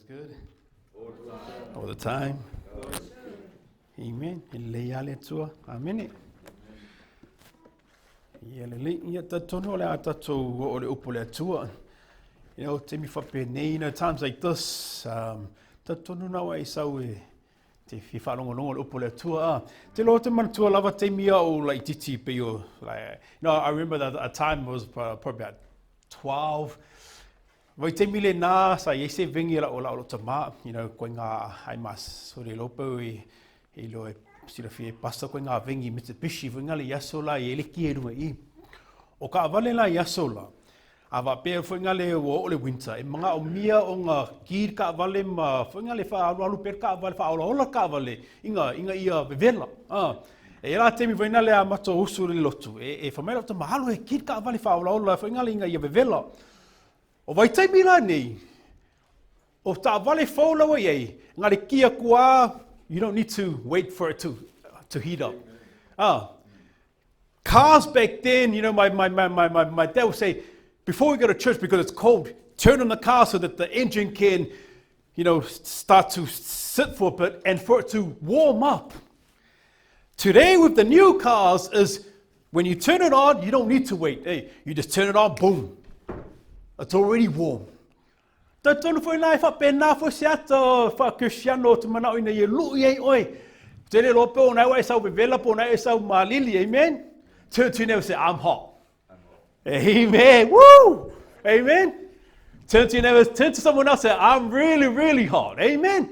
good? All the time. Amen. Leale tua. Amen. You know, Timmy for times like this, te whawharongo Upaletua. Te lo te mantua lava te mia o like titi pe o. Like, you know, I remember that a time was probably about 12. Vai te mile nā, sa yese vingi la o la o tama, you know, koe ngā hai mas, sori lopo i lo e sira fie pasta koe ngā vingi Mitsubishi, vinga le yaso la i eleki e runga i. O ka avale la yaso la, awa pēr whainga le o le winter, e mga o mia o ngā kīr ka avale ma, whainga le wha alu pēr ka avale, wha aula ola ka avale, inga ia vevela. E la temi whainga le a mato usuri lotu, e whamera o ta mahalo e kīr ka avale wha aula ola, whainga le inga ia vevela. O vai taimi la nei, o ta avale whaulawa iei, ngare kia kua, you don't need to wait for it to heat up. Cars back then, you know, my dad would say, before we go to church, because it's cold, turn on the car so that the engine can, you know, start to sit for a bit and for it to warm up. Today with the new cars is, when you turn it on, you don't need to wait. Hey, you just turn it on, boom. It's already warm. Ta tonu foi nai fa pena fo siato fa Cristiano te mana ina ye lu ye oi. Te le lope o nai wa sau bevela po nai sau malili, amen. Turn to never say I'm hot. Amen. Woo! Amen. Turn to someone else and say I'm really, really hot. Amen.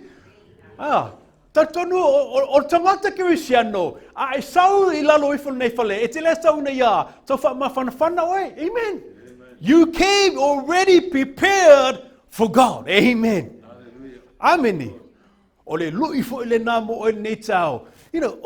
Ta tonu o tangata Cristiano. Ai sau I lalo I fo nei fale. E te le sau na ia. So fa ma fana oi. Amen. You came already prepared for God. Amen. Amen. Ole lui fo le namo o nei tau. You know,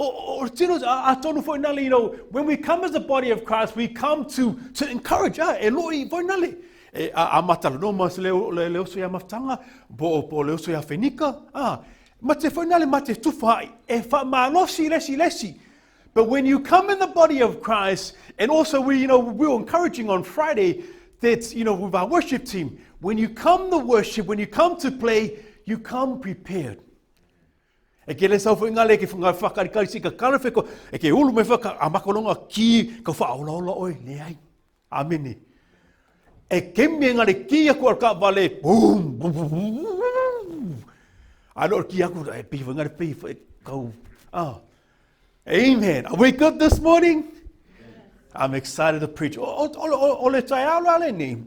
when we come as a body of Christ, we come to encourage. Eloi fo nale. A matala no mas leo so ya maftanga bo leo so ya fenika. Mate fo nale mate tufa e fa malosi lesi. But when you come in the body of Christ, and also we were encouraging on Friday that, you know, with our worship team, when you come to worship, when you come to play, you come prepared. E ke le sau whainga le ke whunga whakarikari si ka karawheko, e ke ulu me whaka a makolonga ki ka whaolaola oi, le ai. Amene. E ke me ngare ki aku ar ka vale, boom, boom, boom, boom. Ano ki aku, e pi whaingare pi, kau. Amen. Are we good this morning? I'm excited to preach. Ole tai ala ni.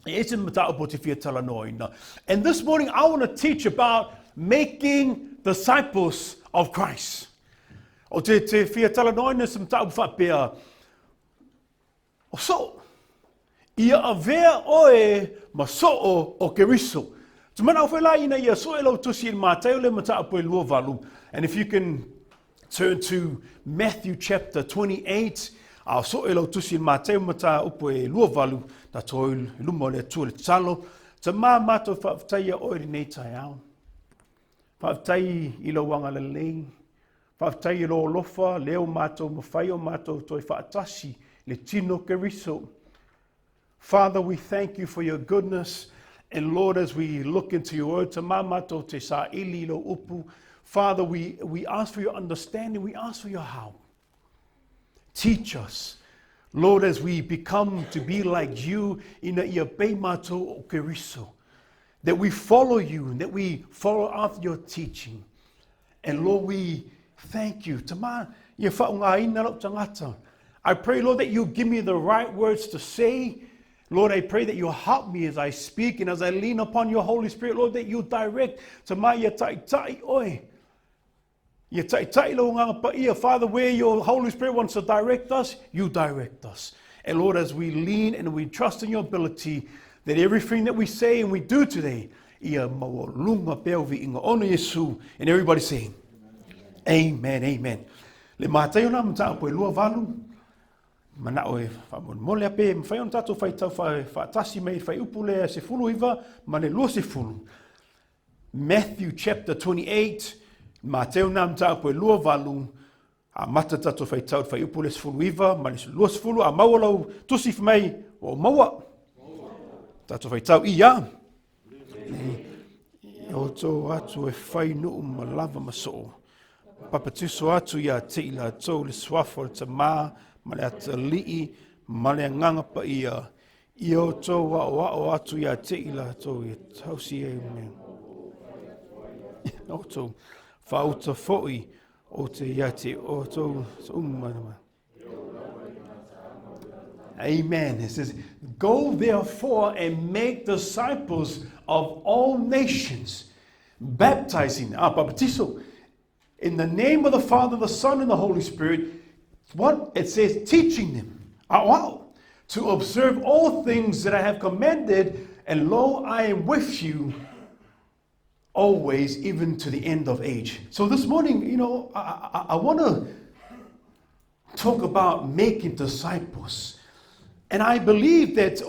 It's mata po te fia tala noina. And this morning I want to teach about making disciples of Christ. O te fia tala noina some tau whapea. O so, ia AVEA oe maso o Keriso. Te mana o whela ina ia so elo tusi in Mateo le mata po lua valu. And if you can turn to Matthew chapter 28, a so elo tusi Mateo mata upo e lua valu na toi lumo le tu le talo te mato whaftai a oi nei tai au. Whaftai I lo wanga le lei. Whaftai I lo lofa leo mato mawhai o mato toi whaatasi le tino Keriso. Father, we thank you for your goodness. And Lord, as we look into your word, te mato te sa ili lo upu. Father, we ask for your understanding. We ask for your help. Teach us, Lord, as we become to be like you in a mato o Keriso, that we follow you, that we follow after your teaching. And Lord, we thank you. I pray, Lord, that you give me the right words to say. Lord, I pray that you help me as I speak and as I lean upon your Holy Spirit, Lord, that you direct Father, where your Holy Spirit wants to direct us, you direct us. And Lord, as we lean and we trust in your ability, that everything that we say and we do today, and everybody saying, Amen, amen. Le mātai ona mta po lua valu, mana oe whamon mole ape, mwhai on tato whai tau whaatasi mei whai upule se fulu iwa, mane lua se fulu. Matthew chapter 28, Mateo nam tau po lua valu, a mata tato whai tau whai upule se fulu iwa, mane se lua se fulu, a maualau tusi whamei o maua. Tato whai tau ia. O tō atu e whai nuu ma lava ma so. Papatiso atu ia te ila tō le swafo le tamā, ma le ata lii, ma le nganga pa ia. Io tō wa atu ia te ila tō ia tausi e me. O tō whauta foi o te ia te o tō umana. Amen. It says, go therefore and make disciples of all nations, baptizing, baptizo, in the name of the Father, the Son, and the Holy Spirit. What? It says, teaching them to observe all things that I have commanded, and lo, I am with you always, even to the end of age. So this morning, I want to talk about making disciples. And I believe that,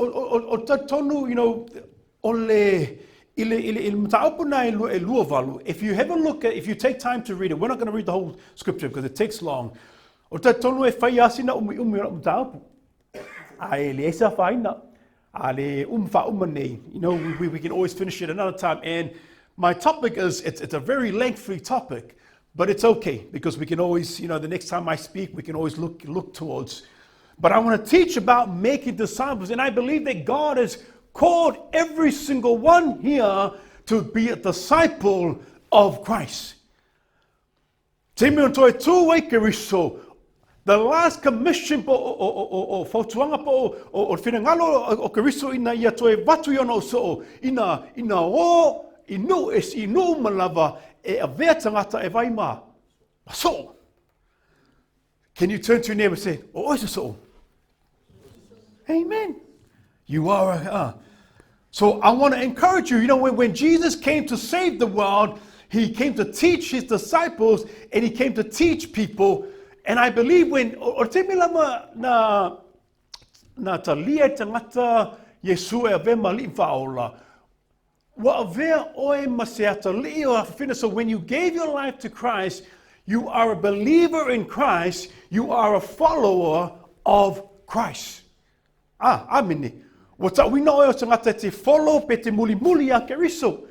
if you have a look at, if you take time to read it, we're not going to read the whole scripture because it takes long. We can always finish it another time. And my topic is, it's a very lengthy topic, but it's okay because we can always, the next time I speak, we can always look towards. But I want to teach about making disciples, and I believe that God has called every single one here to be a disciple of Christ. Keriso, the last commission o fautuanga o finangalo o Keriso ina ia toe watu yono so ina o inu malava e AVEA tangata e vaima. So, can you turn to your neighbor and say, oh, is it so? Amen. You are So I want to encourage you, when Jesus came to save the world, he came to teach his disciples and he came to teach people. And I believe when na talia tangata Yesu e AVEA mali faola. Wa AVEA oe maseata lio afina. So when you gave your life to Christ, you are a believer in Christ. You are a follower of Christ. Amini. What's up? We know it's te follow pete muli a Keriso.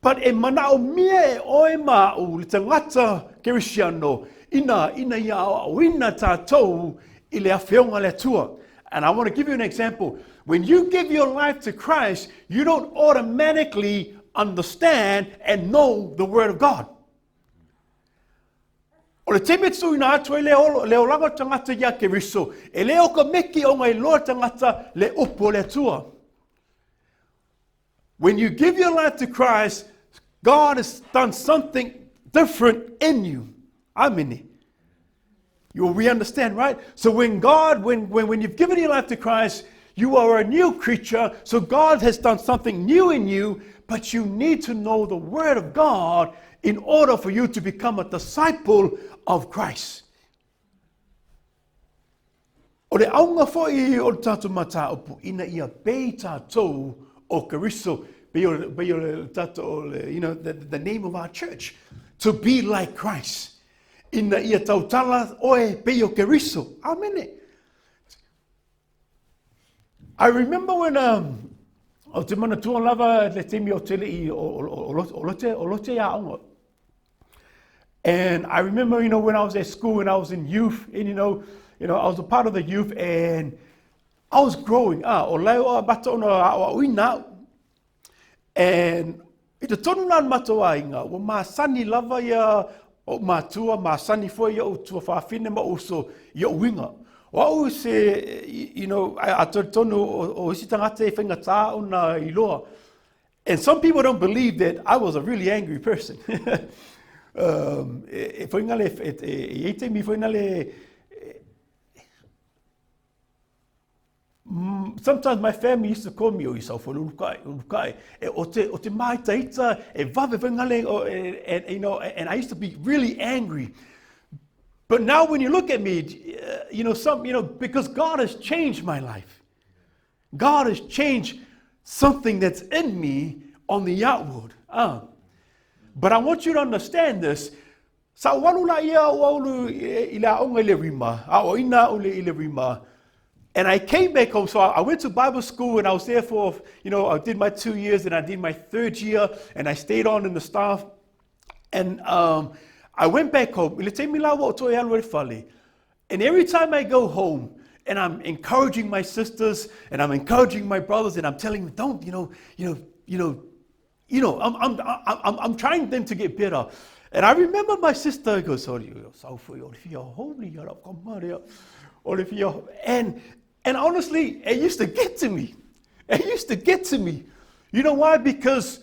But e manao mie oe mau le tangata Kerisiano ina ia wina tātou I le awhionga le tua. And I want to give you an example. When you give your life to Christ, you don't automatically understand and know the Word of God. O le temetsu ina atu e leo langa tangata ia Keriso. E leo ka meki o ngai loa tangata le upu le tua. When you give your life to Christ, God has done something different in you. Amini. We understand, right? So when you've given your life to Christ, you are a new creature. So God has done something new in you, but you need to know the Word of God in order for you to become a disciple of Christ. O le aunga foi o tatu mata upu ina ia bei tātou o Keriso, the name of our church, to be like Christ. Ina ia tautala oe bei o Keriso. Amen. I remember when o te mana tua lava le temi o tele I o lote ia aunga. And I remember, when I was at school and I was in youth, and I was a part of the youth, and I was growing. O leo bata ona a uina. And I te tonu lan matoa inga, wa ma sani lava ia o matua, ma sani foi ia o tua whaafine ma uso ia winga. Wa u se, a te tonu o isi tangata e whinga tā ona I loa. And some people don't believe that I was a really angry person. Sometimes my family used to call me o yourself for unukai. O te mai taita e vave wengale and I used to be really angry. But now when you look at me, because God has changed my life. God has changed something that's in me on the outward. But I want you to understand this. Sa walula ia waulu ila onga le rima, a o ina ule ile rima. And I came back home, so I went to Bible school, and I was there for, I did my 2 years, and I did my 3rd year, and I stayed on in the staff. And I went back home. And every time I go home, and I'm encouraging my sisters, and I'm encouraging my brothers, and I'm telling them, don't, I'm trying them to get better. And I remember my sister goes, and honestly, it used to get to me. It used to get to me. You know why? Because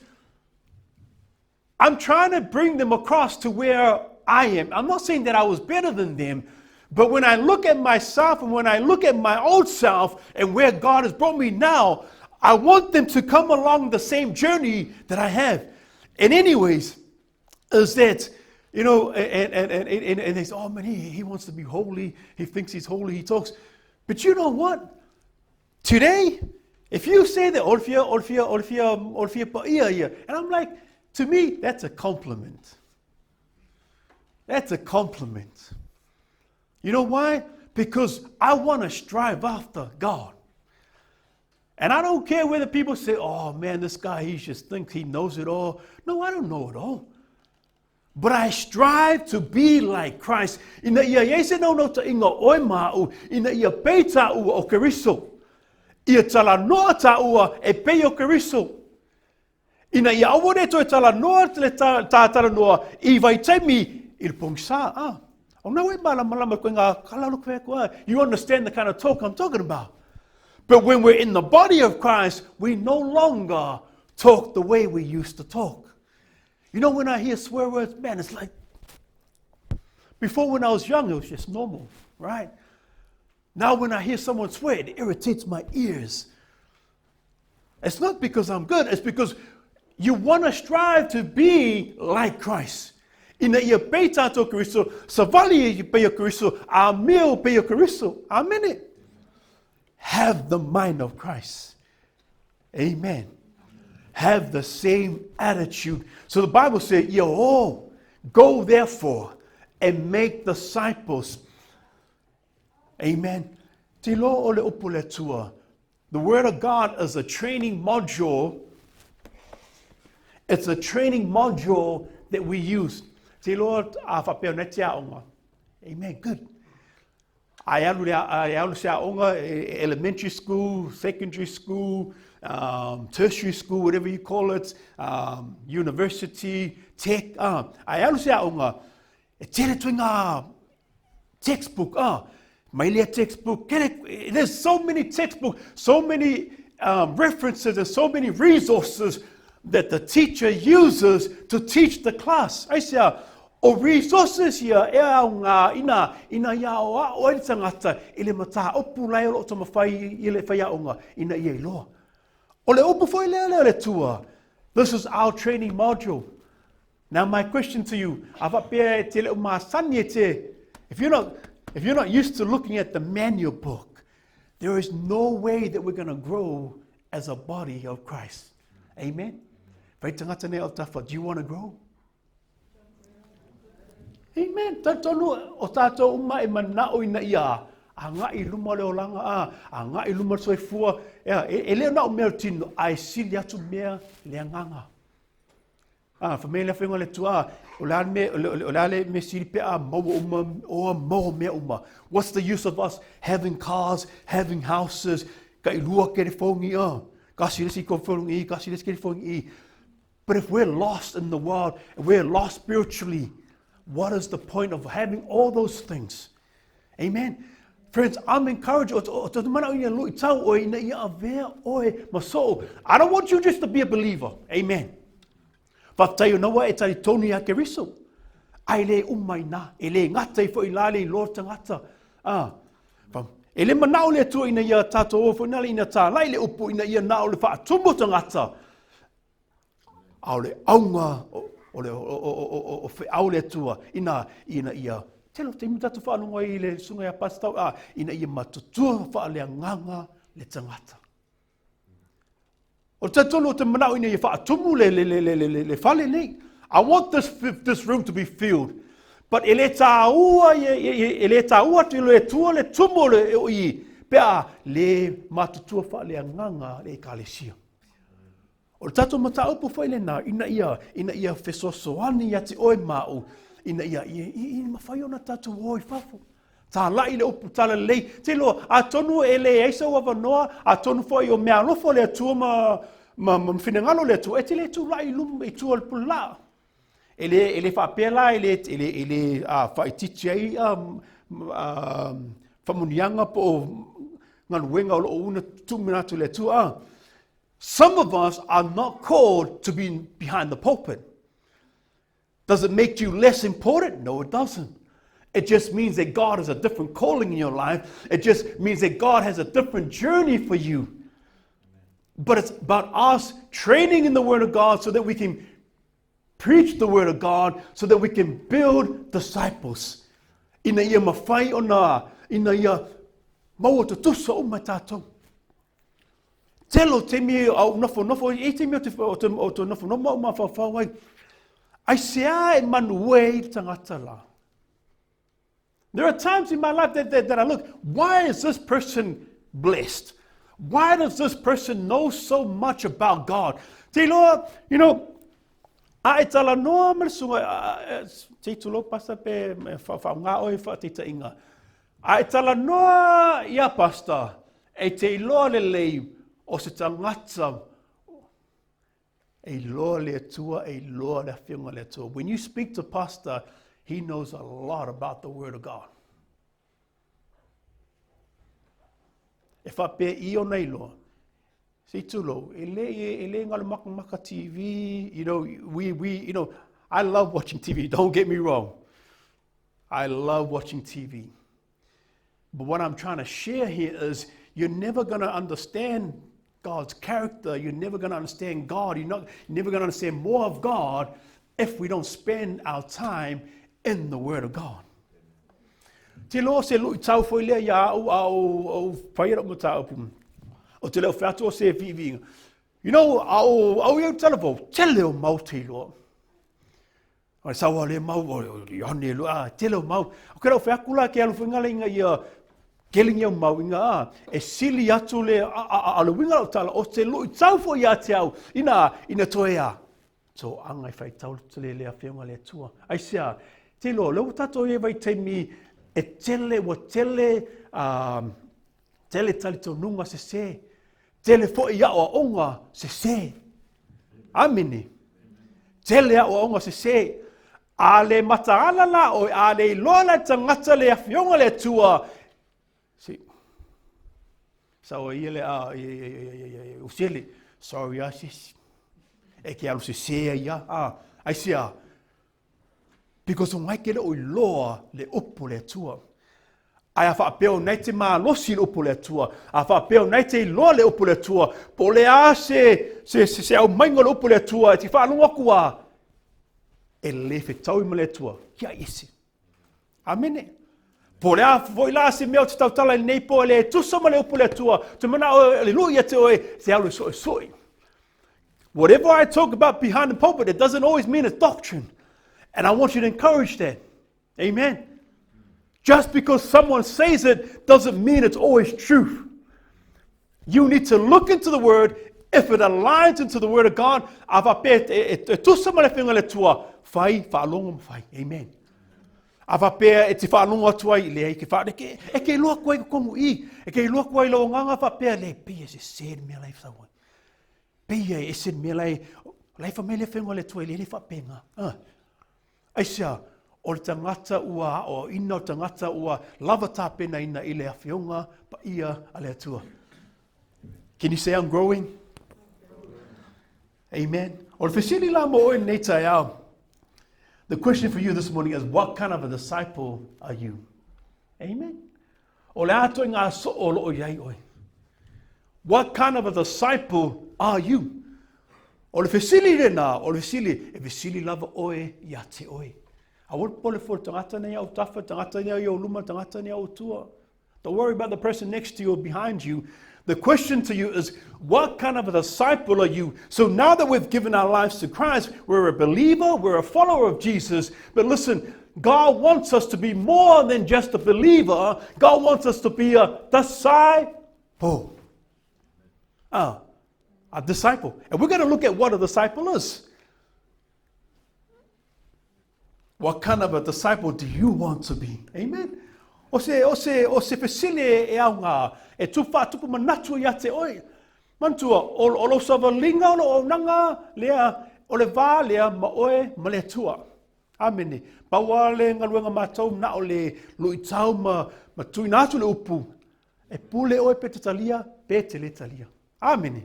I'm trying to bring them across to where I am. I'm not saying that I was better than them, but when I look at myself and when I look at my old self and where God has brought me now, I want them to come along the same journey that I have. And anyways, is that, and they say, oh man, he wants to be holy. He thinks he's holy. He talks. But you know what? Today, if you say that, and I'm like, to me, that's a compliment. That's a compliment. You know why? Because I want to strive after God. And I don't care whether people say, oh man, this guy, he just thinks he knows it all. No, I don't know it all. But I strive to be like Christ. Ina ia yese no ta inga oi mau, ina ia peita ua o Keriso. Ia tala noa ta ua e pe o Keriso. Ina ia awore to e tala noa le tala noa I vai taimi il pongsa. You understand the kind of talk I'm talking about. But when we're in the body of Christ, we no longer talk the way we used to talk. You know, when I hear swear words, man, it's like, before when I was young, it was just normal, right? Now when I hear someone swear, it irritates my ears. It's not because I'm good, it's because you want to strive to be like Christ. Ina ia peita to Keriso, savali ia pe o Keriso, a meo pe o Keriso. Amen. Have the mind of Christ. Amen. Have the same attitude. So the Bible says, go therefore and make disciples. Amen. The Word of God is a training module. It's a training module that we use. Amen. Good. Elementary school, secondary school, tertiary school, whatever you call it, university, tech. Textbook. Textbook. There's so many textbooks, so many references, and so many resources that the teacher uses to teach the class. I say, o resources here ina ya o tangata ile mata opu lai o toma fai ile fai onga ina ye lo ole opu fai le tua. This is our training module. Now my question to you, if you're not used to looking at the manual book, there is no way that we're going to grow as a body of Christ. Amen. Do you want to grow? Amen. Tatonu o tato uma e manao ina ia. Anga I luma leo langa anga I luma soifua. E leo na o mea tino ai sili atu mea leanganga. Família fenga le tua olale me sili pe a mo mea uma. What's the use of us having cars, having houses? Ka ilua ke fongi kasi lesi ko fongi kasi lesi ke fongi. But if we're lost in the world, and we're lost spiritually, what is the point of having all those things? Amen. Friends, I'm encouraged. I don't want you just to be a believer. Amen. But you know what? It's a Tony Keriso. Aile umaina, ele ngata fo ilale Lord tangata. Ele manau le tu ina ia tato fo nali ina ta lai le upu ina ia nau le fa tumbo tangata. Aule aunga o fe aule tua ina ia telo te mutatu fa lunga I le sunga ya pastau ina ia matutua fa le nganga le tangata o tatolo te manau ina ia fa tumu le fale nei. I want this room to be filled, but ele taua te le tua le tumu le oi Pea le matutua wha le anganga le ekalesia. O le tato mata upu whai le nā, ina ia whesosoani ati oe mau, ina ia mawhai ona tato oi whafo. Tā lai le upu tala lei, te loa, a tonu e le eisa ua wanoa, a tonu whai o mea lofo le atua ma whinangalo le atua, e te le tu lai lumu e tua le pula. Ele whapela, ele whaititia i whamunianga po nganuenga o una tuminatu le tua. Some of us are not called to be behind the pulpit. Does it make you less important? No, it doesn't. It just means that God has a different calling in your life. It just means that God has a different journey for you. But it's about us training in the Word of God so that we can preach the Word of God, so that we can build disciples. Ina ia mawhai ona, ina ia maua tutusa o mai tātou. Telo te mi au nofo, e te mi o te nofo o ma whawhawai. Ai sea e manuei tangata la. There are times in my life that I look, why is this person blessed? Why does this person know so much about God? Te loa, a e tala noa marasunga, te tulo pasa pe whaunga oi whaatita inga. A e tala noa ia pasta, e te loa le lei o se tangata, e loa le atua, e loa le whiunga le atua. When you speak to pastor, he knows a lot about the Word of God. E whape I o nei loa, si tulo, ele ngala maka TV, I love watching TV, don't get me wrong. I love watching TV. But what I'm trying to share here is you're never going to understand God's character. You're never going to understand God. You're never going to understand more of God if we don't spend our time in the Word of God. Te loa se lui tau foi lea ia au whaira mo tau pum. O te leo whatua se vivinga. Au iau telefo, te leo mau te loa. Ai sawa le mau, ione loa, te leo mau. O kera o whakula ke alu whingale inga ia kelingi au mau inga e sili atu le alu winga o tala o te lui tau foi ia te au ina toea. So angai whai tau te lea whiunga le tua. Ai sea, te loa, leo tato e vai te mi e tele talito nunga se. Tele fo ia o onga se. Amini. Tele ia o onga se. A le mataala la o a le loa la tangata le whiunga le tua. Si. Sao ia le usele. Sorry sis. E ke alu se ia. Ai sea. Because o mai kele o loa le upu le tua. Ai a whaapeo nei te Faamalosi le upu le tua. A whaapeo nei te loa le upu le tua. Po le a se au maingo le upu le tua. E ti whaalunga kua. E le whetau ima le tua. Kia isi. Amene. Po le a voi la se mea o te tautala nei po le tusama le upu le tua. Te mana o le lui te oe se au le soi. Whatever I talk about behind the pulpit, it doesn't always mean it's doctrine. And I want you to encourage that. Amen. Just because someone says it doesn't mean it's always truth. You need to look into the Word. If it aligns into the Word of God, amen. Avapea e te whanonga tua I lea I ke whaneke. E ke loa koe kongu I. E ke loa koe lau nganga whapea le. Pia se sēr mea lai whaua. Pia e sēr mea lai. Lai whamele whenua le tua I le whapenga. Aisia, o le tangata ua, o ina o tangata ua, lava tāpena ina I le awhionga, pa ia a le atua. Can you say I'm growing? Amen. O le whesini la mo oe nei tai au. The question for you this morning is, what kind of a disciple are you? Amen. O le ato I ngā so o lo iai oe. What kind of a disciple are you? O le whesili rena, o le whesili, e whesili lava oe ia te oe. A wot pole fo tangata nei au tafa, tangata nei au luma, tangata nei au tua. Don't worry about the person next to you or behind you. The question to you is, what kind of a disciple are you? So now that we've given our lives to Christ, we're a believer, we're a follower of Jesus. But listen, God wants us to be more than just a believer. God wants us to be a disciple. A disciple. And we're going to look at what a disciple is. What kind of a disciple do you want to be? Amen. O se fesile e aunga e tupu manatu ia te oi. Mantua o lo savalinga o nanga lea o le va lea ma oe ma le tua. Amene. Paua le ngaluenga matou na o le luitau ma tuinatu le upu. E pule oe pe te talia, pe te le talia. Amene.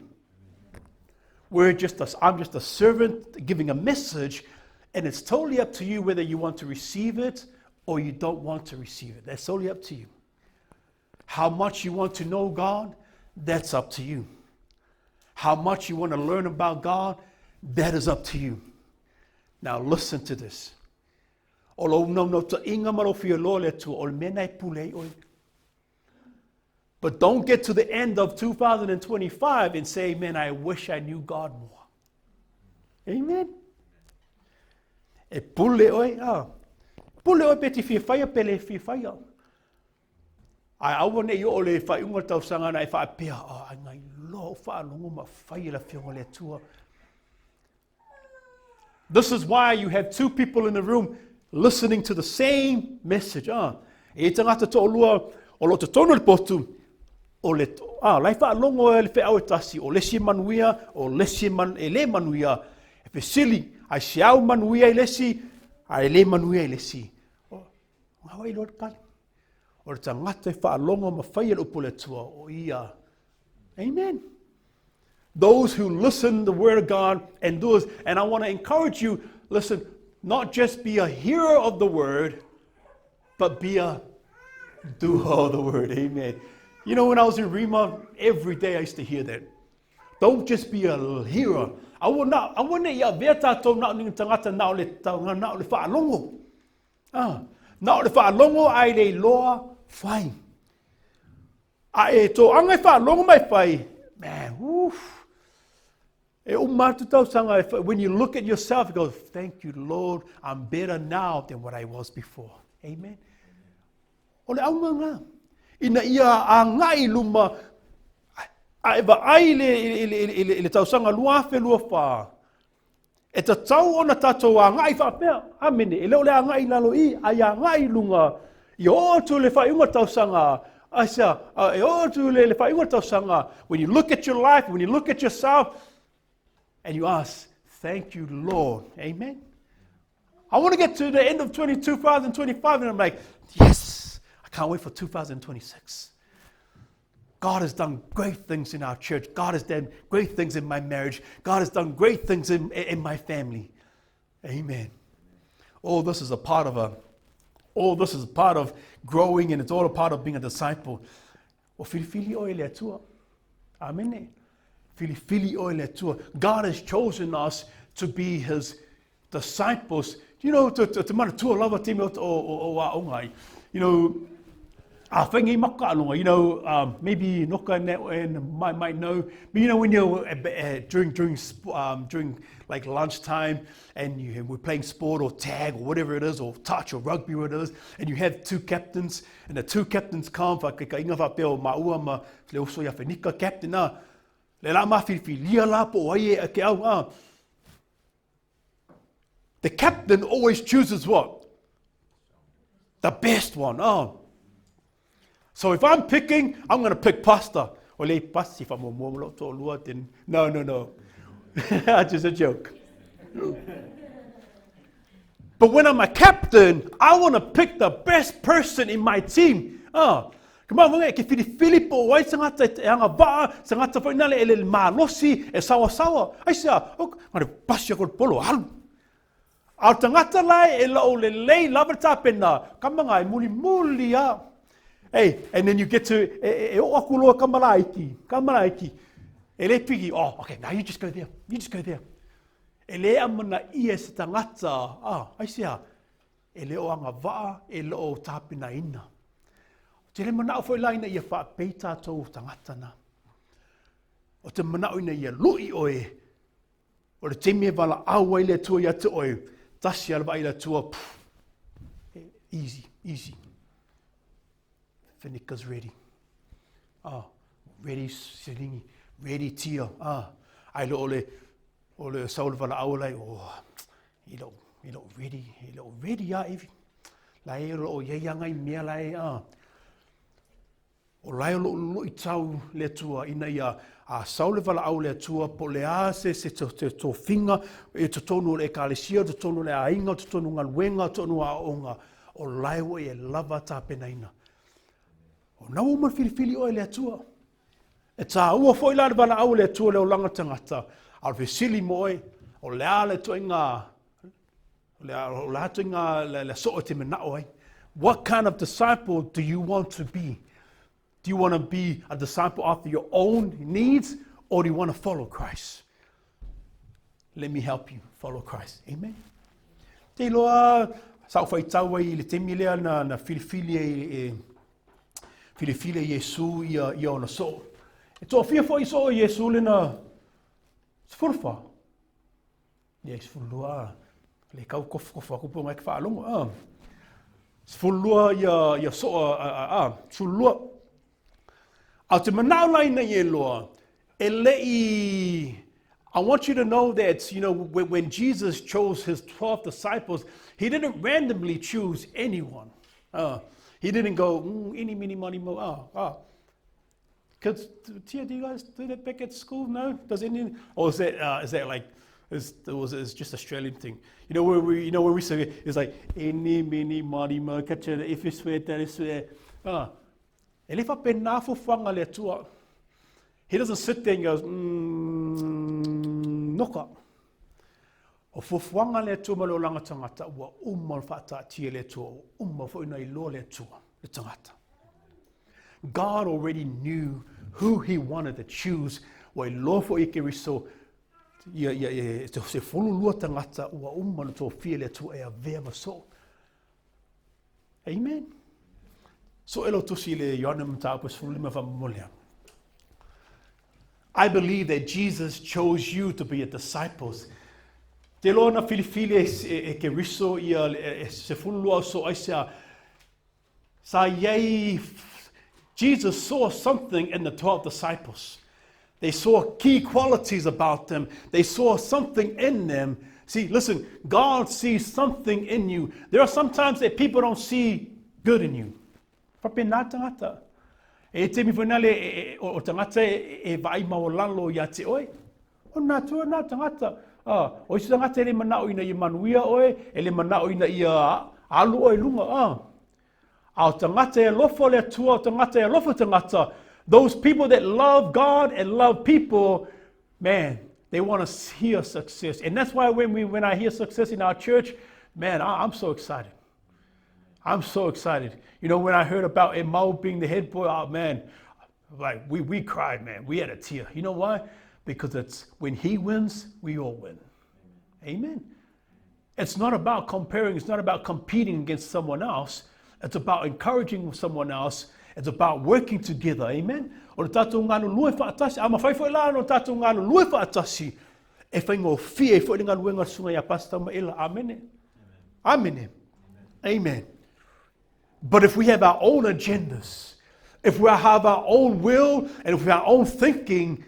I'm just a servant giving a message, and it's totally up to you whether you want to receive it or you don't want to receive it. That's totally up to you. How much you want to know God, that's up to you. How much you want to learn about God, that is up to you. Now listen to this. But don't get to the end of 2025 and say, man, I wish I knew God more. Amen. E pule oi peti fia whaia pele fia whaia. Ai awa ne i o le whai unga tau sanga na e wha pia. Ai ngai lo wha longo ma whaia la fia le tua. This is why you have two people in the room listening to the same message. E tangata to olua o lo te tono le potu. O le lai wha longo e le wha au e tasi. O lesi manuia, o lesi e le manuia. E pe sili, ai si au manuia e lesi, ai le manuia e lesi. Hawa i Lord Kali. O le tangata e wha longo ma whaia le upu le tua o ia. Amen. Those who listen the word of God and do it. And I want to encourage you, listen, not just be a hearer of the word, but be a doer of the word. Amen. You know, when I was in Rima, every day I used to hear that. Don't just be a hearer. I want to ia veta to na ni tangata na le wha longo. Na le wha longo ai le loa fai. Ai to anga wha longo mai fai. Man, oof. When you look at yourself, you go, thank you, Lord, I'm better now than what I was before. Amen. Ole aunga nga. Ina ia a ngai luma. Eva ai le tausanga luafe luafa. E ta tau ona tatou a ngai whapea. Amene, e leo le a ngai lalo I, ai a ngai lunga. I Autu le whaiunga tausanga. Aisa, e Autu le whaiunga tausanga. When you look at your life, when you look at yourself, and you ask, thank you, Lord. Amen. I want to get to the end of 2025, and I'm like, yes, I can't wait for 2026. God has done great things in our church. God has done great things in my marriage. God has done great things in my family. Amen. All this is a part of growing, and it's all a part of being a disciple. Amen. God has chosen us to be His disciples. You know, to mana tua lava timi o aongai. You know, a whengi maka alonga. You know, maybe Noka and might know. But you know, when you're during like lunchtime and we're playing sport or tag or whatever it is, or touch or rugby, whatever it is, and you have two captains, and the two captains come for ka inga fa peo maua ma le oso ya whenika captain na. The captain always chooses what? The best one. So if I'm picking, I'm going to pick pasta. No. Just a joke. But when I'm a captain, I want to pick the best person in my team. Kama wanga ke Filipo wai sangata e anga ba sangata foi nale ele malosi e sawa ai sia ngare pasio ko polo al al tangata lai e lo le lei lavata pena kama ngai muli ya. Hey, and then you get to e o akulo kamalaiki ele pigi. Oh, okay, now you just go there ele amana se tangata ai sia ele o anga va ele o tapina ina. Te le manao foi laina ia wha peita tau tangata na. O te manao ina ia lui oe. O le teme wala awa i le tua ia te oe. Tasi alwa i le tua. Easy, easy. Whenika's ready. Ready siringi, ready tia. Ai lo ole saul vala aulai. He lo ready Evi. Lai lo ye yangai mea lai O lai lo I tau le tua ina ia a saul vala au le tua po le se to finga e to tonu le kalesia to tonu le ainga to tonu ngaluenga to tonu a onga o lai o e lava ta penaina. O na o fili o le tua. E tā ua foi la vala au le tua le o langa tangata. Al fesili moe o le ale to inga le so te menao ai. What kind of disciple do you want to be? Do you want to be a disciple after your own needs, or do you want to follow Christ? Let me help you follow Christ. Amen. Te loa sa fai tau ai le temi lea na filifili Yesu ia ona so. E tō fia fo I so Yesu le na sfurfa. Yes, fulua. Le kau kofa kupo ngai ka whaalongo. Sfulua ia so sulua. Au te manau lai na ye loa. I want you to know that, you know, when Jesus chose his 12 disciples, he didn't randomly choose anyone. He didn't go, any, mini, money, mo, Because, do you guys do that back at school? No? Does any? Or is that like, it's just Australian thing? You know where we say it's like any, mini, money, mo, catcha, if you swear, that is swear. Elefa penafo fanga le tua. He doesn't sit there and goes, noka. O fufuanga le tua malo langa tangata ua umma fata tia le tua umma fo ina ilo le tua le tangata. God already knew who he wanted to choose. Wa ilo fo I Keriso se fululua tangata ua umma to fia le tua e AVEA maso. Amen. So elo tusi le Yohana mtapus fulima famolia. I believe that Jesus chose you to be a disciples. Te loa na filifili e Keriso ia se fulua so aisa sa yei. Jesus saw something in the 12 disciples. They saw key qualities about them. They saw something in them. See, listen, God sees something in you. There are sometimes that people don't see good in you. Papena tangata. E te mi whanale o tangata e vai maolalo ia te oe. O nā tua nā tangata. O isi tangata e le manao ina I manuia oe, e le manao ina ia alu oe lunga. Au tangata e lofo le tua, tangata e lofo tangata. Those people that love God and love people, man, they want to hear success. And that's why when I hear success in our church, man, I'm so excited. I'm so excited. You know, when I heard about Emau being the head boy, oh man, like we cried, man. We had a tear. You know why? Because it's when he wins, we all win. Amen. It's not about comparing. It's not about competing against someone else. It's about encouraging someone else. It's about working together. Amen. O tātou ngānu lue whaatasi. Ama whaifoi la no tātou ngānu lue whaatasi. E whaingo fie, e whaingo ngānu wenga sunga ia pastor maela. Amen. Amen. Amen. But if we have our own agendas, if we have our own will, and if we have our own thinking,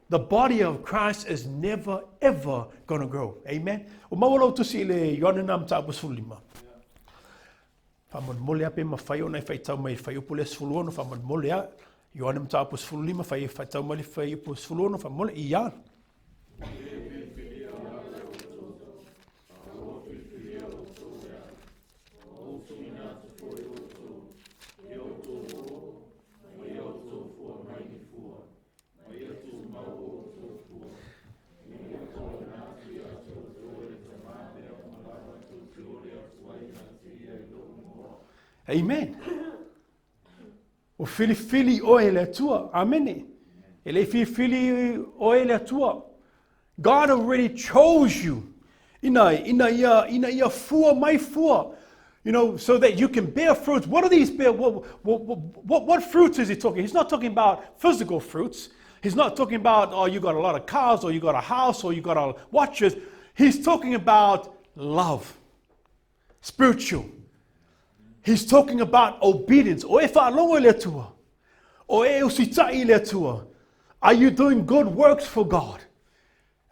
the body of Christ is never, ever going to grow. Amen. O mawalo tusi le yonena mtabu sulima. Famon molea pe mawhai o nei whaitau mai whaiupu sfuluono, famon molea, yonena mtabu sulima, whaitau mai whaiupu sfuluono, famon molea ian. Amen. O filifili oe le tua. Amen. Ele filifili oe le tua. God already chose you. Ina ia fua mai fua. You know, so that you can bear fruits. What are these bear? What fruits is he talking? He's not talking about physical fruits. He's not talking about, oh, you got a lot of cars, or you got a house, or you got a watches. He's talking about love. Spiritual. He's talking about obedience. O e whaalongo le tua. O e usitai le tua. Are you doing good works for God?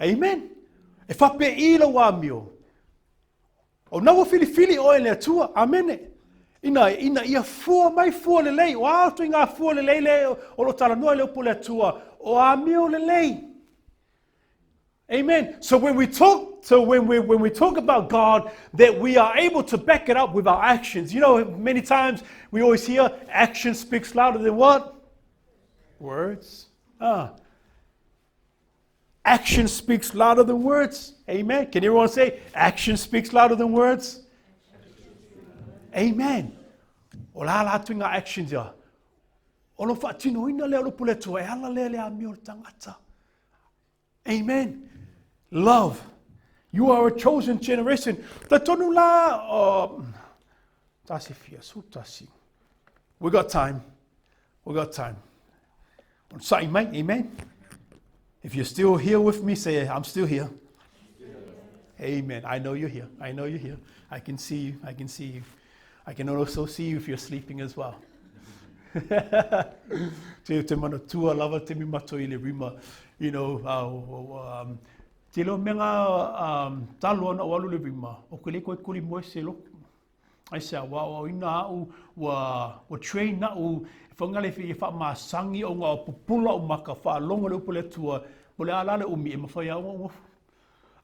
Amen. E whape ila wa mio. O nawa fili o e le tua. Amen. Ina ia fua mai fua le lei. O autu inga fua le lei le o lo tala noa le upu le tua. O a mio le lei. Amen. So when we talk about God, that we are able to back it up with our actions. You know, many times we always hear action speaks louder than what? Words. Action speaks louder than words. Amen. Can everyone say action speaks louder than words? Amen. O la la tuinga actions ya. O lo fatino ina le lo puleto e ala le a mio tangata. Amen. Love. You are a chosen generation. Tatonu la tasi fia su tasi. We got time. We got time. On Sunday, mate. Amen. If you're still here with me, say, I'm still here. Amen. I know you're here. I know you're here. I can see you. I can see you. I can also see you if you're sleeping as well. Te mana tua lava te mi mato I le rima. You know, te lo menga talo ana walu le rima. O kule koe kuli moe se lo. Ai sa wa ina wa train na u whangale fi wha masangi o ngā pupula o maka wha longa le upu le tua. Mo le alale umi e mawhai au.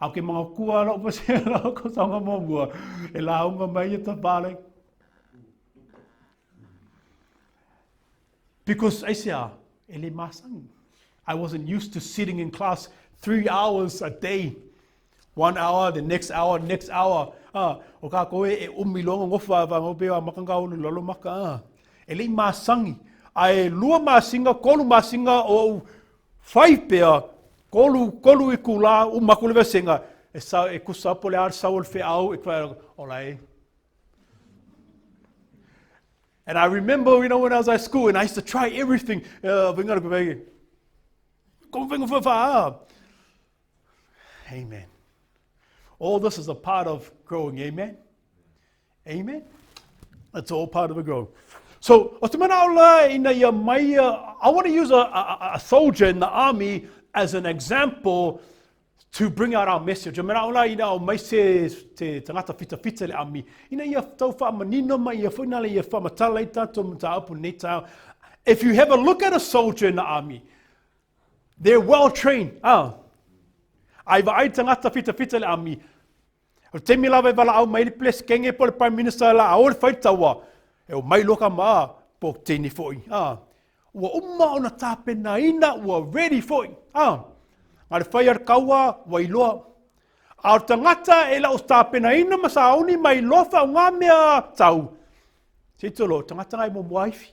Au ke mga kua la upa se la ko tanga mōmua. E la unga mai e ta pāle. Because I say, ele masangi. I wasn't used to sitting in class 3 hours a day. 1 hour, the next hour, next hour. O ka koe e umi longa ngofa wa ngope wa makanga unu lolo maka. Ele masangi. Ai lua masinga, kolu masinga o 5 pea. Kolu I kula u makulewa senga. E kusa pole ar saul fe au e kwa olai. And I remember, you know, when I was at school and I used to try everything. Amen. All this is a part of growing. Amen. Amen. That's all part of a growth. So, I want to use a soldier in the army as an example to bring out our message. If you have a look at a soldier in the army, they're well trained. Temi lava vala au mai place kenge po le prime minister la au fight tawa e o mai loka ma po teni foi wa umma ona tape na ina wa ready foi al fire kawa wa iloa au tangata e la o tape na ina masauni mai lofa nga mea tau titolo tangata ngai mo wife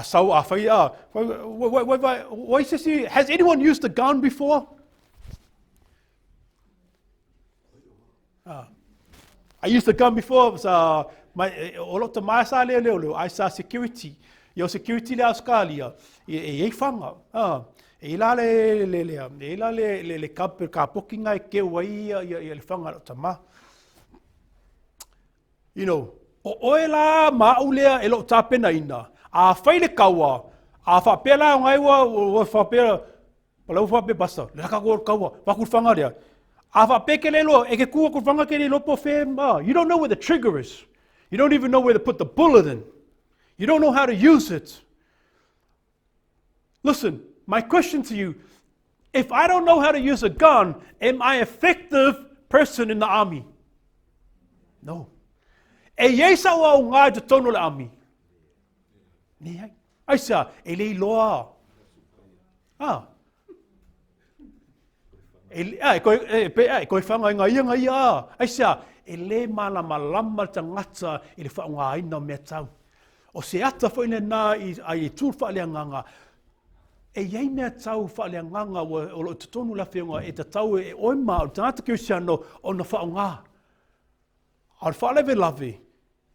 so a fai has anyone used a gun before? I used a gun before. It was I saw security. Your security le Australia. E fanga. E la le kapoki ngai ke wai le fanga tama. You know, o la maulea e lo tape na ina. A fai le kawa. A fa pela ngai wa fa pela. Pala fa pe basta. La ka go kawa. Va ku fanga dia. You don't know where the trigger is. You don't even know where to put the bullet in. You don't know how to use it. Listen, my question to you, if I don't know how to use a gun, am I an effective person in the army? No. E yesa wa unga te tono le army. Ni ai sa e le loa. Koe whanga inga ia. Aisa, e le malama tangata I le whaunga ina mea tau. O se ata whaine nā I tūr whaaleanganga. E iei mea tau whaaleanganga o lo tutonu la whiunga e te tau e oima o tangata Keriso o na whaunga. Ar whaalewe lawe,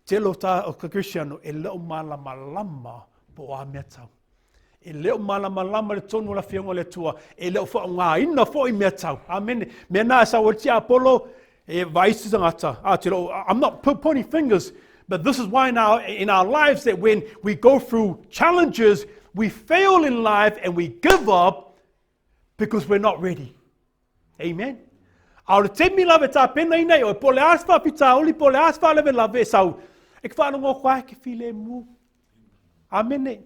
te lo ta o Keriso e leo malama po a mea tau. E leo malama le tonu la whiunga le tua, e leo whaunga ina fo I mea tau. Amen. Mea nā sa o tia Apollo, I'm not pointing fingers, but this is why now in our lives that when we go through challenges, we fail in life and we give up because we're not ready. Amen. Aure te mi lave ta pena ina o pole asfa pita oli pole asfa lave sau. Ek fa no kwa ke file mu. Amen.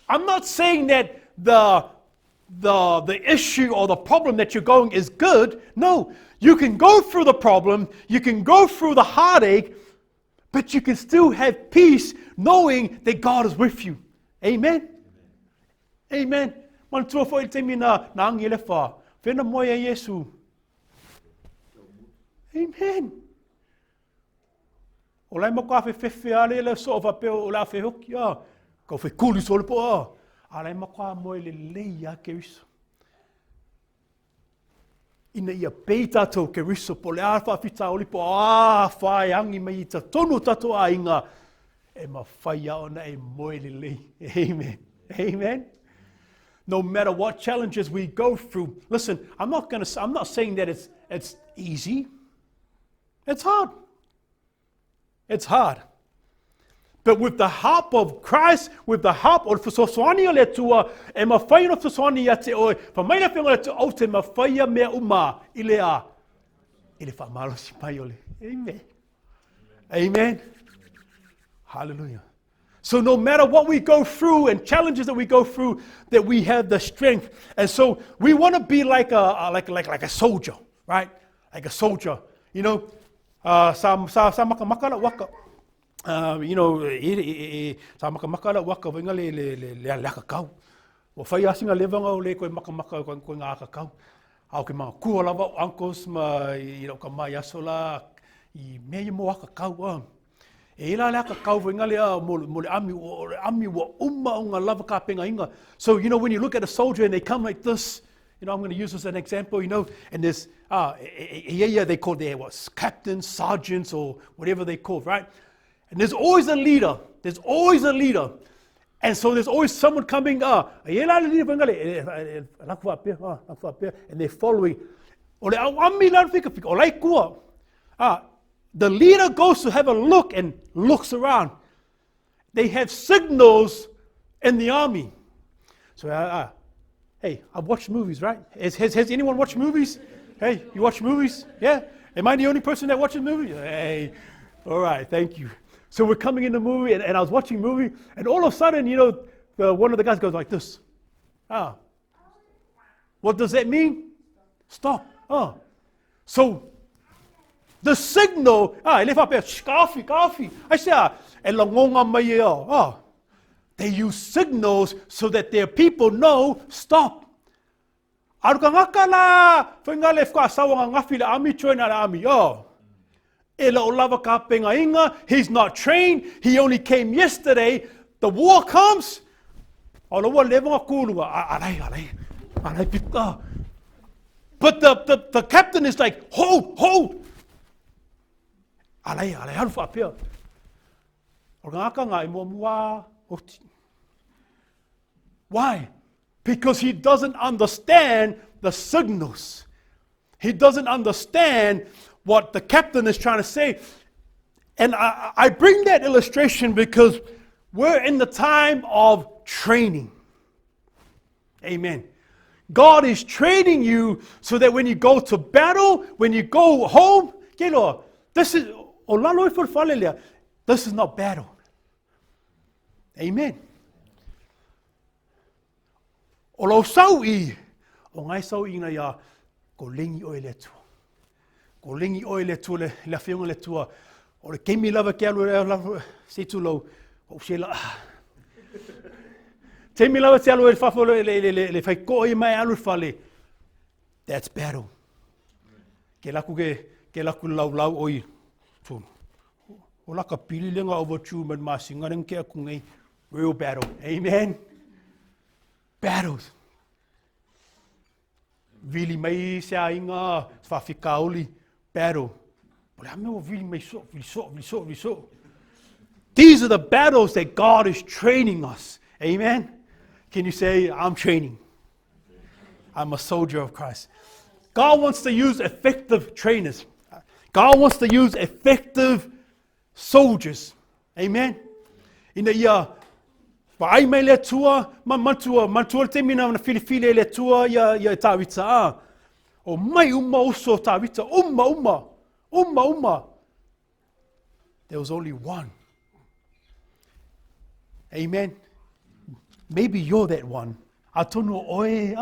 I'm not saying that the issue or the problem that you're going is good. No, you can go through the problem, you can go through the heartache, but you can still have peace knowing that God is with you. Amen. Amen. Man tua fo te mina na ngile fa. Fena moya Yesu. Amen. O lai mo ka fe ale le so fa pe o la fe hoki a. Ko fe kuli so le po a. Alai makwa mo le leia Keriso. Ina ia peita to Keriso po le alfa fita oli po fai angi mai ta tonu tato a inga e ma fai ona e mo le lei. Amen. Amen. No matter what challenges we go through, listen, I'm not saying that it's easy. It's hard. It's hard. But with the help of Christ, with the help of Fesoswani le tua, e mawhai no Fesoswani ate oe, pa mai na whenga le tu au te mawhai mea uma, Ile Faamalosi mai ole. Amen. Amen. Hallelujah. So no matter what we go through and challenges that we go through, that we have the strength. And so we want to be like a soldier, right? Like a soldier. You know, sa makamaka waka. You know, sa makamaka waka venga le kakau. O fai asinga levanga o le koe makamaka koe ngā kakau. Au ke mga kua lava uncles ma I ka mai asola I mea mo kakau. E ila lea kakau venga lea mo le ami wa umma o ngā lava ka penga inga. So, you know, when you look at a soldier and they come like this, you know, I'm going to use this as an example, you know, and there's, they call their captains, sergeants, or whatever they call, right? And there's always a leader. There's always a leader. And so there's always someone coming, and they're following. The leader goes to have a look and looks around. They have signals in the army. So, hey, I've watched movies, right? Has anyone watched movies? Hey, you watch movies? Yeah? Am I the only person that watches movies? Hey, all right, thank you. So we're coming in the movie, and I was watching a movie, and all of a sudden, you know, one of the guys goes like this. What does that mean? Stop. So the signal, coffee. I say, they use signals so that their people know, stop. He's not trained. He only came yesterday. The war comes. But the captain is like, hold. Why? Because he doesn't understand the signals. He doesn't understand what the captain is trying to say. And I bring that illustration because we're in the time of training. Amen. God is training you so that when you go to battle, when you go home, this is not battle. Amen. O lau sau I, o ngai sau I na ia, ko lengi oe le tua. Ko lengi oe le tua, le whiunga le tua. O le keimi lava ke alu se tu lau, o se la. Teimi lava te alu e whafo le whai ko I mai alu whale. That's battle. Ke laku lau oi. O laka pili lenga over true man masinga ring ke akungai. Real battle. Amen. Battles. Really mai se ainga whawhikaoli battle. Really so. These are the battles that God is training us. Amen. Can you say, I'm training? I'm a soldier of Christ. God wants to use effective trainers. God wants to use effective soldiers. Amen. In the year, I may let tua, mantua te mina na filifile le tua ya tawita a. O mai uso tawita, umma. There was only one. Amen. Maybe you're that one. Atono oi.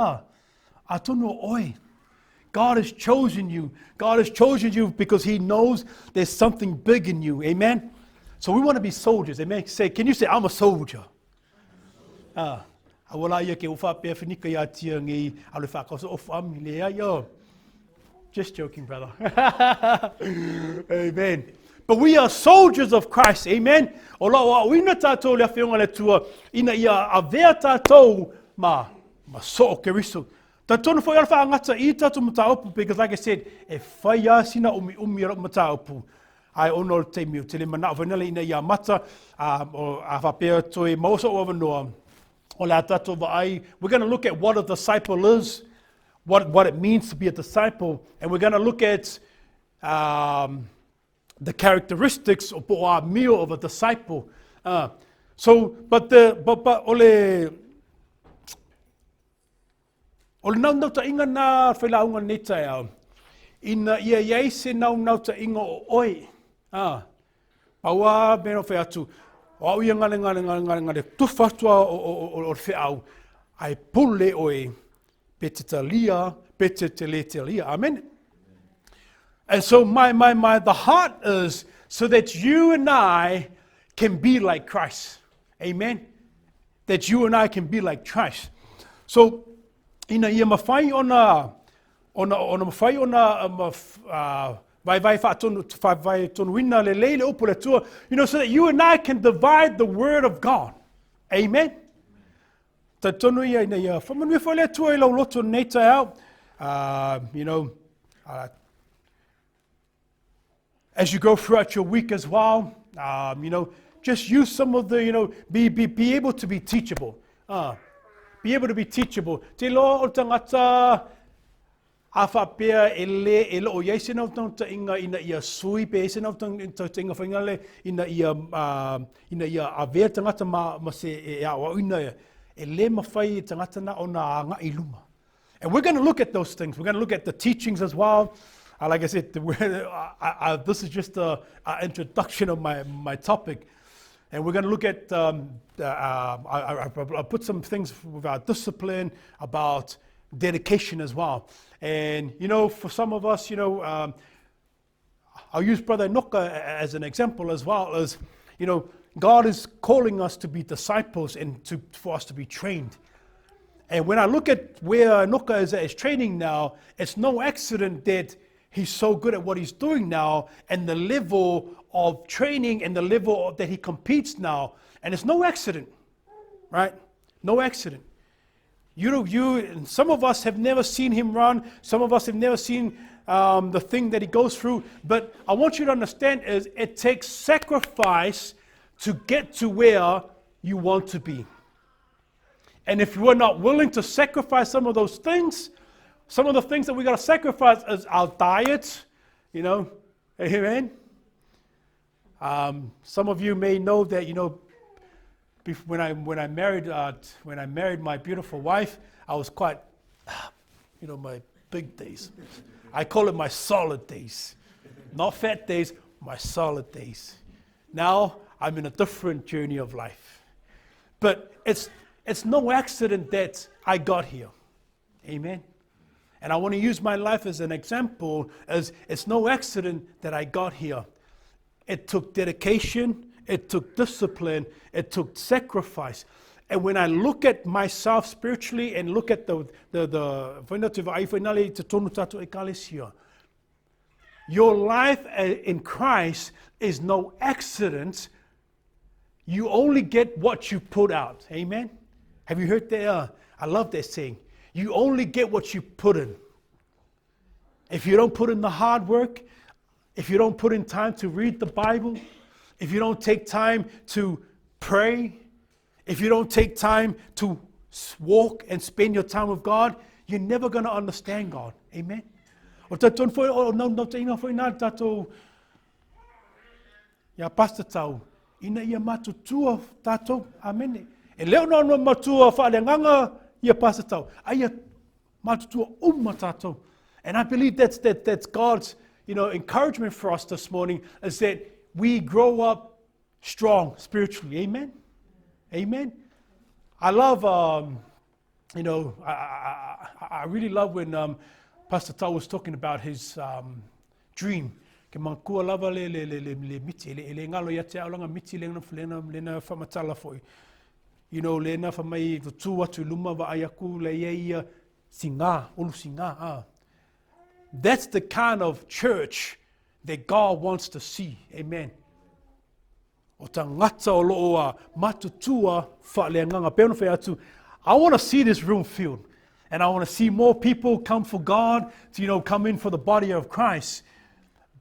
God has chosen you. God has chosen you because He knows there's something big in you. Amen. So we want to be soldiers. Amen. Can you say, I'm a soldier? Just joking, brother. Amen. But we are soldiers of Christ. Amen. Ina tātou le whiunga le tua. Ina ia AVEA tātou ma so Keriso. Tātou fo alfa ngata I tātou mataupu because like I said, e whaia sina umi mataupu. Ai ono te miu te le mana vanilla ina ia mata o a whapea toi mausa o avanoa. O le tātou vai. We're going to look at what a disciple is, what it means to be a disciple, and we're going to look at the characteristics of a meal of a disciple. But ole nau ta inga na whailaunga netai au. Ina ia iei se nau ta inga o oi. Paua meno whai atu. O au ia ngare tuwhatua o whi au. Ai pule oi pete te lia, pete te le te lia. Amen. And so the heart is so that you and I can be like Christ. Amen. That you and I can be like Christ. So, ina ia mawhai ona mawhai ona vai tonu wina le leile upu le tua, so that you and I can divide the word of God. Amen. Ta tonu ia ina ia whamanui whai le tua I lau loto nei tai au. As you go throughout your week as well, just use some of the, be able to be teachable. Be able to be teachable. Te loa o tangata a whapea ele o yeise nau tang ta inga ina ia sui pe yeise nau tang ta inga whaingale ina ia AVEA tangata ma se e awa ina ele mawhai tangata na o na anga iluma. And we're going to look at those things. We're going to look at the teachings as well. Like I said, this is just an introduction of my topic. And we're going to look at, I put some things about discipline, about dedication as well. And, for some of us, I'll use Brother Noka as an example as well as, God is calling us to be disciples and for us to be trained. And when I look at where Noka is training now, it's no accident that he's so good at what he's doing now and the level of training and the level that he competes now. And it's no accident, right? No accident. Some of us have never seen him run. Some of us have never seen the thing that he goes through. But I want you to understand is it takes sacrifice to get to where you want to be. And if we're not willing to sacrifice some of those things, some of the things that we got to sacrifice is our diet, amen. Some of you may know that, when I married my beautiful wife, I was quite, my big days. I call it my solid days, not fat days, my solid days. Now I'm in a different journey of life, but it's no accident that I got here, amen. And I want to use my life as an example, as it's no accident that I got here. It took dedication, it took discipline, it took sacrifice. And when I look at myself spiritually and look at your life in Christ is no accident. You only get what you put out. Amen? Have you heard that? I love that saying. You only get what you put in. If you don't put in the hard work, if you don't put in time to read the Bible, if you don't take time to pray, if you don't take time to walk and spend your time with God, you're never going to understand God. Amen? O tātou foi, o nau te inga foi nā tātou, ia pasta tau, ina ia matutua tātou, amene. E leo no matua whaaleanganga ia pasta tau, aia matutua tātou. And I believe that's God's, encouragement for us this morning, is that we grow up strong spiritually. Amen? Amen? I love, I really love when Pastor Tau was talking about his dream. Ke mankua lava le miti, le ngalo ia te aulanga miti lena whamatala foi. Lena whamai tu atu luma wa ayaku le ia singa, ulu singa. That's the kind of church that God wants to see. Amen. O ta ngata o loa matutua whaaleanganga peona whai atu. I want to see this room filled. And I want to see more people come for God, to come in for the body of Christ.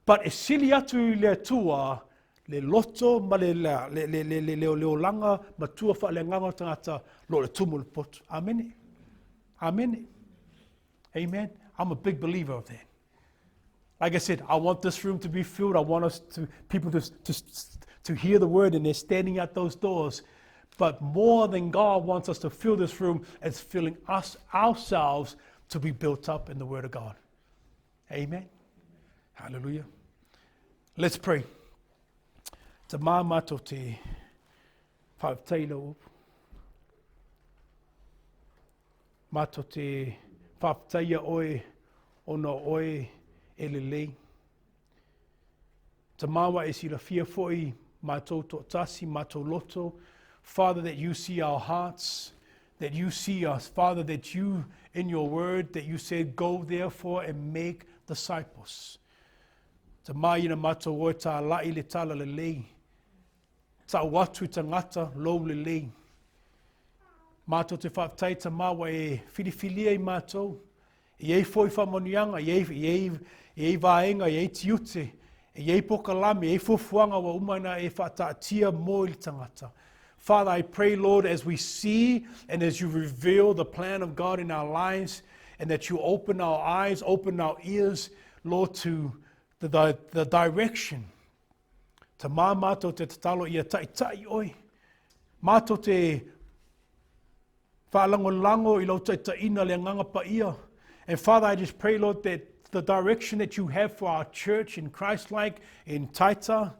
But e sili atu le tua, le loto ma le olanga matua whaaleanganga tangata lo le tumu le potu. Amen. Amen. Amen. I'm a big believer of that. Like I said, I want this room to be filled. I want people to hear the word, and they're standing at those doors. But more than God wants us to fill this room, it's filling ourselves to be built up in the word of God. Amen. Hallelujah. Let's pray. Te māmato te whaaftaila upu. Mato te whaaftaia oe, ono oe e lelei. Te māwa e sila fia foi, mātou tō tasi, mātou loto. Father, that you see our hearts, that you see us. Father, that you, in your word, that you said, go therefore and make disciples. Te maina mātou oe tā lai le tala lelei. Tā watu tangata lo lelei. Mātou te whaaftai ta māua e whiriwhilia i mātou. I ei foi whamonianga, i ei vaenga, i ei tiute, i ei pokalami, i ei fufuanga wa umana e whaataatia mo i tangata. Father, I pray, Lord, as we see and as you reveal the plan of God in our lives, and that you open our eyes, open our ears, Lord, to the direction. Ta mā mātou te tatalo ia tai oi. Mātou te whaalango-lango I lau taitaina le nganga pa ia. And Father, I just pray, Lord, that the direction that you have for our church in ChristLike, in Taita,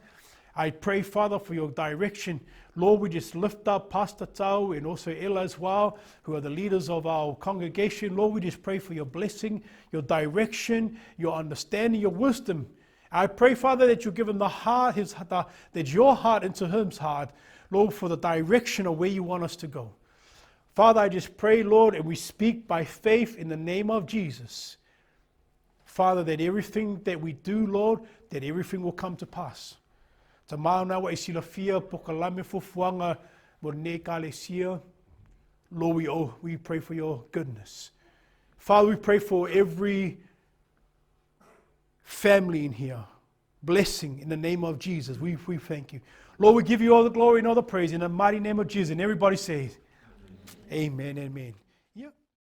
I pray, Father, for your direction. Lord, we just lift up Pastor Tau and also Ella as well, who are the leaders of our congregation. Lord, we just pray for your blessing, your direction, your understanding, your wisdom. I pray, Father, that you give him the heart, that your heart into his heart, Lord, for the direction of where you want us to go. Father, I just pray, Lord, and we speak by faith in the name of Jesus. Father, that everything that we do, Lord, that everything will come to pass. Ta mauna wa isilafia pokalame fufuanga mo ne kalesia. Lord, we pray for your goodness. Father, we pray for every family in here. Blessing in the name of Jesus. We thank you. Lord, we give you all the glory and all the praise in the mighty name of Jesus. And everybody says, amen, amen.